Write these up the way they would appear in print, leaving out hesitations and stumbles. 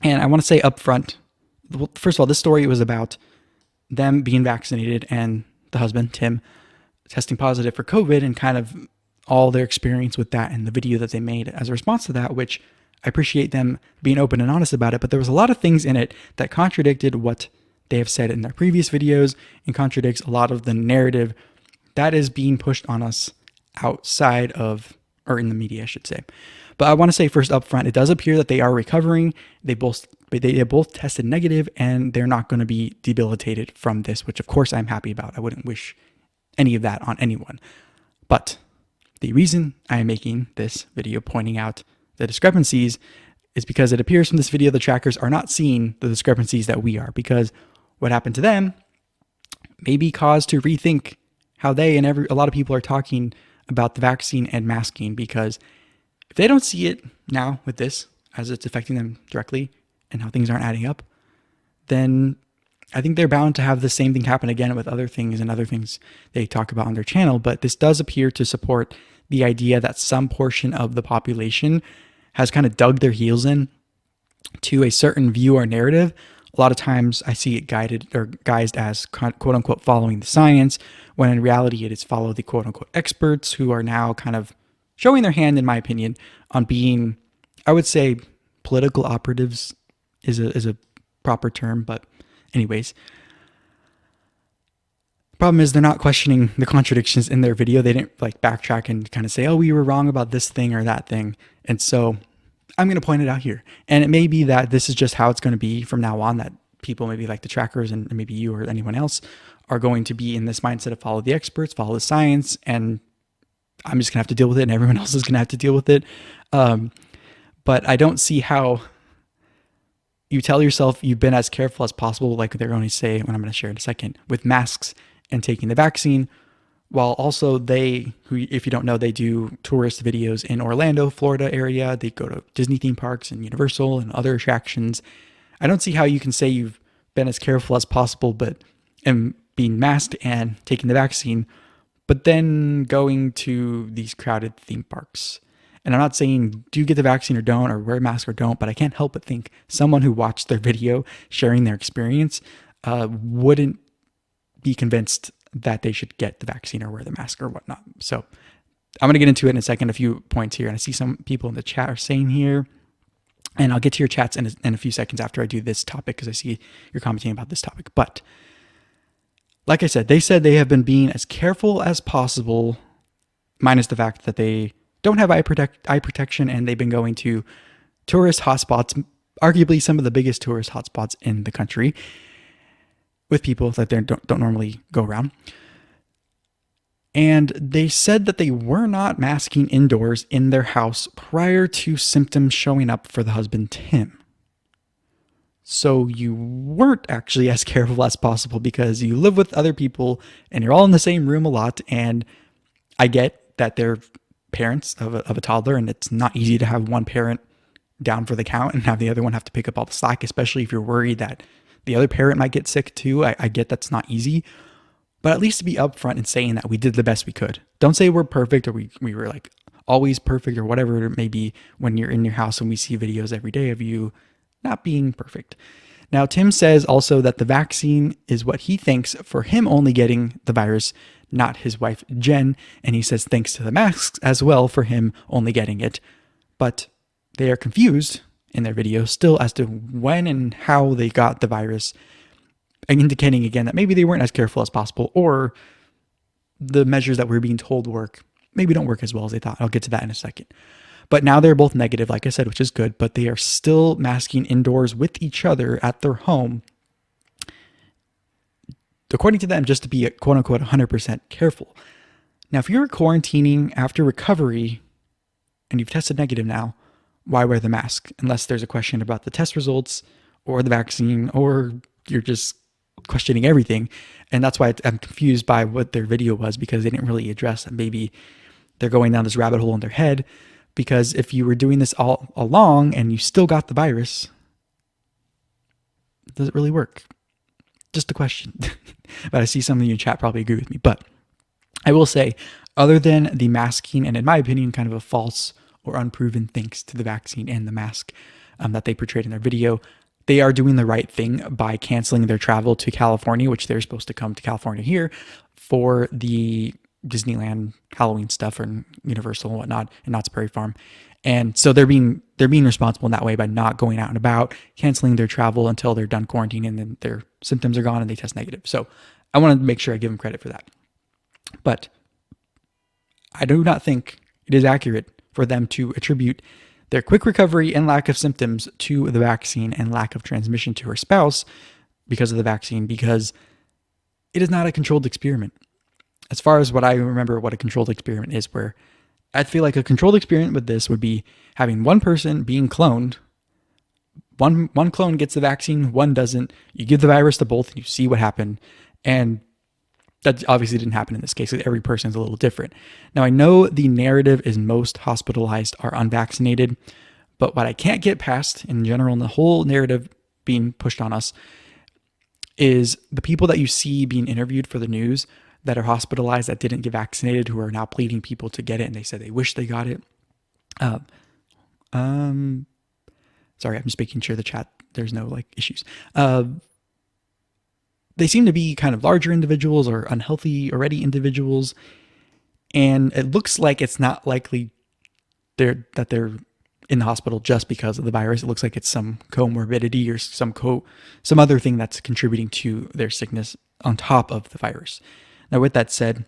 And I want to say up front, first of all, this story was about them being vaccinated and the husband, Tim, testing positive for COVID and kind of all their experience with that and the video that they made as a response to that, which I appreciate them being open and honest about it. But there was a lot of things in it that contradicted what they have said in their previous videos and contradicts a lot of the narrative that is being pushed on us outside of, or in the media, I should say. But I want to say first up front, it does appear that they are recovering. They both tested negative and they're not going to be debilitated from this, which of course I'm happy about. I wouldn't wish any of that on anyone. But the reason I am making this video pointing out the discrepancies is because it appears from this video the trackers are not seeing the discrepancies that we are, because what happened to them may be cause to rethink how they and a lot of people are talking about the vaccine and masking, because if they don't see it now with this as it's affecting them directly and how things aren't adding up, then I think they're bound to have the same thing happen again with other things and other things they talk about on their channel. But this does appear to support the idea that some portion of the population has kind of dug their heels in to a certain view or narrative. A lot of times I see it guided or guised as quote unquote following the science, when in reality it is follow the quote unquote experts who are now kind of showing their hand, in my opinion, on being, I would say, political operatives is a proper term. But anyways, the problem is they're not questioning the contradictions in their video. They didn't like backtrack and kind of say, oh, we were wrong about this thing or that thing. And so I'm going to point it out here. And it may be that this is just how it's going to be from now on, that people maybe like the trackers and maybe you or anyone else are going to be in this mindset of follow the experts, follow the science, and I'm just going to have to deal with it and everyone else is going to have to deal with it. But I don't see how you tell yourself you've been as careful as possible, like they're going to say, when I'm going to share in a second, with masks and taking the vaccine, while also they, who, if you don't know, they do tourist videos in Orlando, Florida area. They go to Disney theme parks and Universal and other attractions. I don't see how you can say you've been as careful as possible, but and being masked and taking the vaccine, but then going to these crowded theme parks. And I'm not saying do you get the vaccine or don't, or wear a mask or don't, but I can't help but think someone who watched their video sharing their experience wouldn't be convinced that they should get the vaccine or wear the mask or whatnot. So I'm going to get into it in a second, a few points here. And I see some people in the chat are saying here, and I'll get to your chats in a few seconds after I do this topic, because I see you're commenting about this topic. But like I said, they said they have been being as careful as possible, minus the fact that they don't have eye protection, and they've been going to tourist hotspots, arguably some of the biggest tourist hotspots in the country, with people that they don't normally go around. And they said that they were not masking indoors in their house prior to symptoms showing up for the husband, Tim. So you weren't actually as careful as possible, because you live with other people and you're all in the same room a lot. And I get that they're parents of a toddler, and it's not easy to have one parent down for the count and have the other one have to pick up all the slack, especially if you're worried that the other parent might get sick too. I get that's not easy, but at least to be upfront and saying that we did the best we could. Don't say we're perfect, or we were like always perfect, or whatever it may be when you're in your house and we see videos every day of you not being perfect. Now, Tim says also that the vaccine is what he thinks for him only getting the virus, not his wife, Jen. And he says thanks to the masks as well for him only getting it. But they are confused in their video still as to when and how they got the virus, indicating again that maybe they weren't as careful as possible, or the measures that we're being told work maybe don't work as well as they thought. I'll get to that in a second. But now they're both negative, like I said, which is good, but they are still masking indoors with each other at their home, according to them, just to be quote unquote 100% careful. Now, if you're quarantining after recovery and you've tested negative now, why wear the mask? Unless there's a question about the test results or the vaccine, or you're just questioning everything. And that's why I'm confused by what their video was, because they didn't really address that. Maybe they're going down this rabbit hole in their head, because if you were doing this all along and you still got the virus, does it really work? Just a question. But I see some of you in chat probably agree with me. But I will say, other than the masking, and in my opinion, kind of a false or unproven thanks to the vaccine and the mask, that they portrayed in their video. They are doing the right thing by canceling their travel to California, which they're supposed to come to California here for the Disneyland Halloween stuff or Universal and whatnot and Knott's Berry Farm. And so they're being responsible in that way by not going out and about, canceling their travel until they're done quarantining and then their symptoms are gone and they test negative. So I want to make sure I give them credit for that. But I do not think it is accurate for them to attribute their quick recovery and lack of symptoms to the vaccine and lack of transmission to her spouse because of the vaccine, because it is not a controlled experiment. As far as what I remember what a controlled experiment is, where I feel like a controlled experiment with this would be having one person being cloned. One clone gets the vaccine, one doesn't. You give the virus to both and you see what happened. And that obviously didn't happen in this case. Every person is a little different. Now, I know the narrative is most hospitalized are unvaccinated, but what I can't get past in general, and the whole narrative being pushed on us, is the people that you see being interviewed for the news that are hospitalized that didn't get vaccinated, who are now pleading people to get it, and they said they wish they got it. Sorry, I'm just making sure the chat, there's no like issues. They seem to be kind of larger individuals or unhealthy already individuals, and it looks like it's not likely that they're in the hospital just because of the virus. It looks like it's some comorbidity or some other thing that's contributing to their sickness on top of the virus. Now, with that said,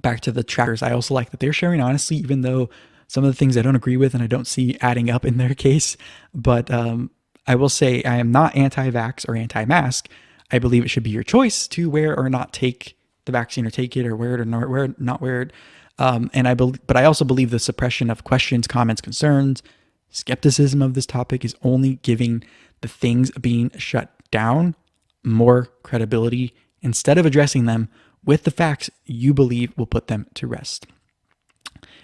back to the trackers, I also like that they're sharing honestly, even though some of the things I don't agree with and I don't see adding up in their case. But I will say I am not anti-vax or anti-mask. I believe it should be your choice to wear or not take the vaccine, or take it, or wear it or not wear it. But I also believe the suppression of questions, comments, concerns, skepticism of this topic is only giving the things being shut down more credibility instead of addressing them with the facts you believe will put them to rest.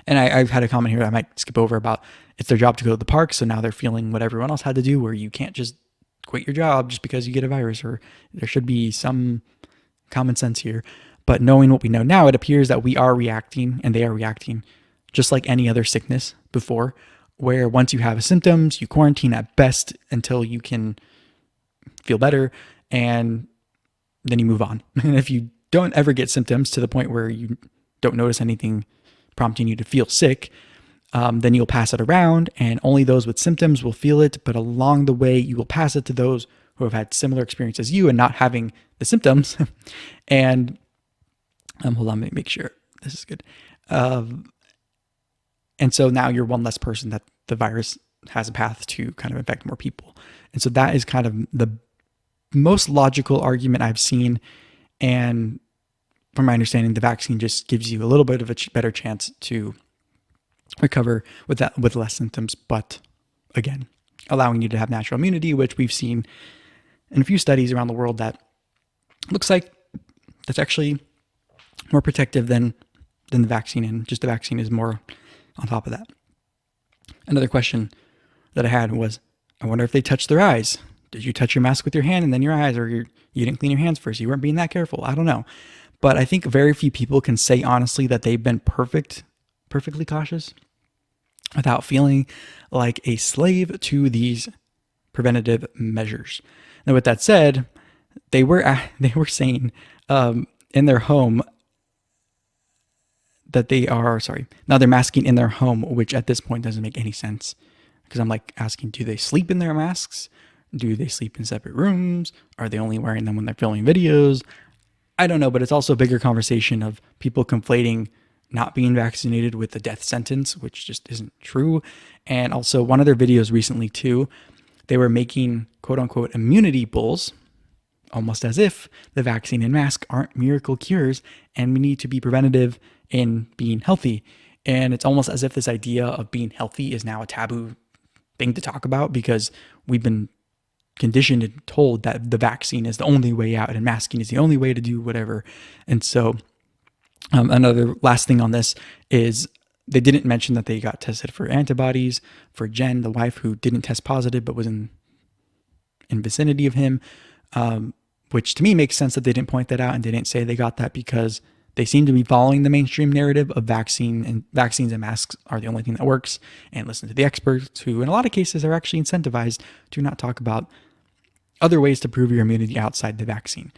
And I've had a comment here I might skip over about it's their job to go to the park, so now they're feeling what everyone else had to do, where you can't just quit your job just because you get a virus, or there should be some common sense here. But knowing what we know now, it appears that we are reacting, and they are reacting just like any other sickness before, where once you have symptoms, you quarantine at best until you can feel better, and then you move on. And if you don't ever get symptoms to the point where you don't notice anything prompting you to feel sick, then you'll pass it around, and only those with symptoms will feel it. But along the way, you will pass it to those who have had similar experience as you and not having the symptoms. And hold on, let me make sure this is good. And so now you're one less person that the virus has a path to kind of infect more people. And so that is kind of the most logical argument I've seen. And from my understanding, the vaccine just gives you a little bit of a better chance to recover with less symptoms, but again, allowing you to have natural immunity, which we've seen in a few studies around the world that looks like that's actually more protective than the vaccine, and just the vaccine is more on top of that. Another question that I had was, I wonder if they touched their eyes. Did you touch your mask with your hand and then your eyes, or you didn't clean your hands first? You weren't being that careful. I don't know. But I think very few people can say honestly that they've been perfectly cautious without feeling like a slave to these preventative measures. Now, with that said, they were saying in their home that now they're masking in their home, which at this point doesn't make any sense, because I'm like asking, do they sleep in their masks? Do they sleep in separate rooms? Are they only wearing them when they're filming videos? I don't know, but it's also a bigger conversation of people conflating not being vaccinated with the death sentence, which just isn't true. And also one of their videos recently too, they were making quote unquote immunity bulls, almost as if the vaccine and mask aren't miracle cures and we need to be preventative in being healthy. And it's almost as if this idea of being healthy is now a taboo thing to talk about, because we've been conditioned and told that the vaccine is the only way out and masking is the only way to do whatever. And so another last thing on this is they didn't mention that they got tested for antibodies for Jen, the wife, who didn't test positive but was in vicinity of him, which to me makes sense that they didn't point that out and they didn't say they got that, because They seem to be following the mainstream narrative of vaccines and masks are the only thing that works, and listen to the experts who in a lot of cases are actually incentivized to not talk about other ways to prove your immunity outside the vaccine.